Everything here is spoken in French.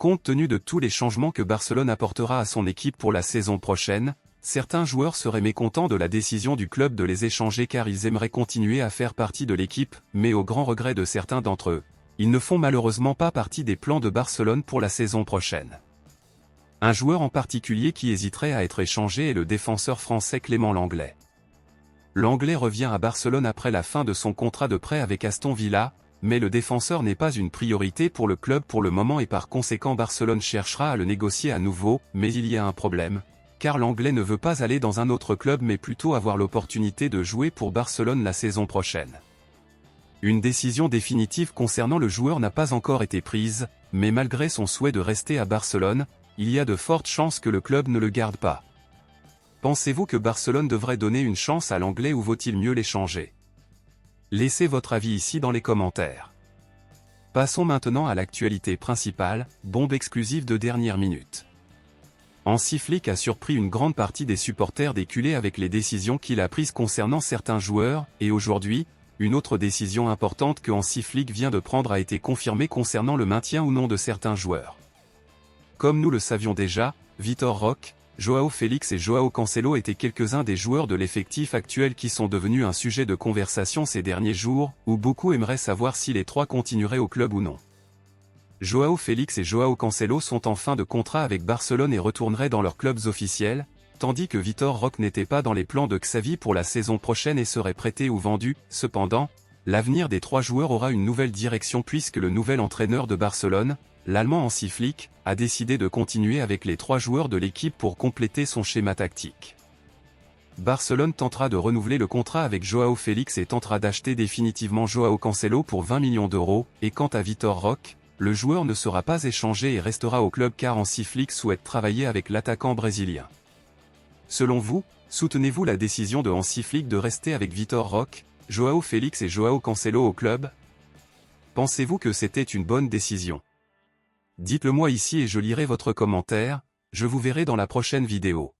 Compte tenu de tous les changements que Barcelone apportera à son équipe pour la saison prochaine, certains joueurs seraient mécontents de la décision du club de les échanger car ils aimeraient continuer à faire partie de l'équipe, mais au grand regret de certains d'entre eux, ils ne font malheureusement pas partie des plans de Barcelone pour la saison prochaine. Un joueur en particulier qui hésiterait à être échangé est le défenseur français Clément Lenglet. Lenglet revient à Barcelone après la fin de son contrat de prêt avec Aston Villa, mais le défenseur n'est pas une priorité pour le club pour le moment et par conséquent Barcelone cherchera à le négocier à nouveau, mais il y a un problème, car Lenglet ne veut pas aller dans un autre club mais plutôt avoir l'opportunité de jouer pour Barcelone la saison prochaine. Une décision définitive concernant le joueur n'a pas encore été prise, mais malgré son souhait de rester à Barcelone, il y a de fortes chances que le club ne le garde pas. Pensez-vous que Barcelone devrait donner une chance à Lenglet ou vaut-il mieux l'échanger? Laissez votre avis ici dans les commentaires. Passons maintenant à l'actualité principale, bombe exclusive de dernière minute. Hansi Flick a surpris une grande partie des supporters des culés avec les décisions qu'il a prises concernant certains joueurs, et aujourd'hui, une autre décision importante que Hansi Flick vient de prendre a été confirmée concernant le maintien ou non de certains joueurs. Comme nous le savions déjà, Vitor Roque, Joao Félix et Joao Cancelo étaient quelques-uns des joueurs de l'effectif actuel qui sont devenus un sujet de conversation ces derniers jours, où beaucoup aimeraient savoir si les trois continueraient au club ou non. Joao Félix et Joao Cancelo sont en fin de contrat avec Barcelone et retourneraient dans leurs clubs officiels, tandis que Vitor Roque n'était pas dans les plans de Xavi pour la saison prochaine et serait prêté ou vendu. Cependant, l'avenir des trois joueurs aura une nouvelle direction puisque le nouvel entraîneur de Barcelone, l'Allemand Hansi Flick, a décidé de continuer avec les trois joueurs de l'équipe pour compléter son schéma tactique. Barcelone tentera de renouveler le contrat avec Joao Félix et tentera d'acheter définitivement Joao Cancelo pour 20 millions d'euros, et quant à Vitor Roque, le joueur ne sera pas échangé et restera au club car Hansi Flick souhaite travailler avec l'attaquant brésilien. Selon vous, soutenez-vous la décision de Hansi Flick de rester avec Vitor Roque, Joao Félix et Joao Cancelo au club? Pensez-vous que c'était une bonne décision? Dites-le moi ici et je lirai votre commentaire, je vous verrai dans la prochaine vidéo.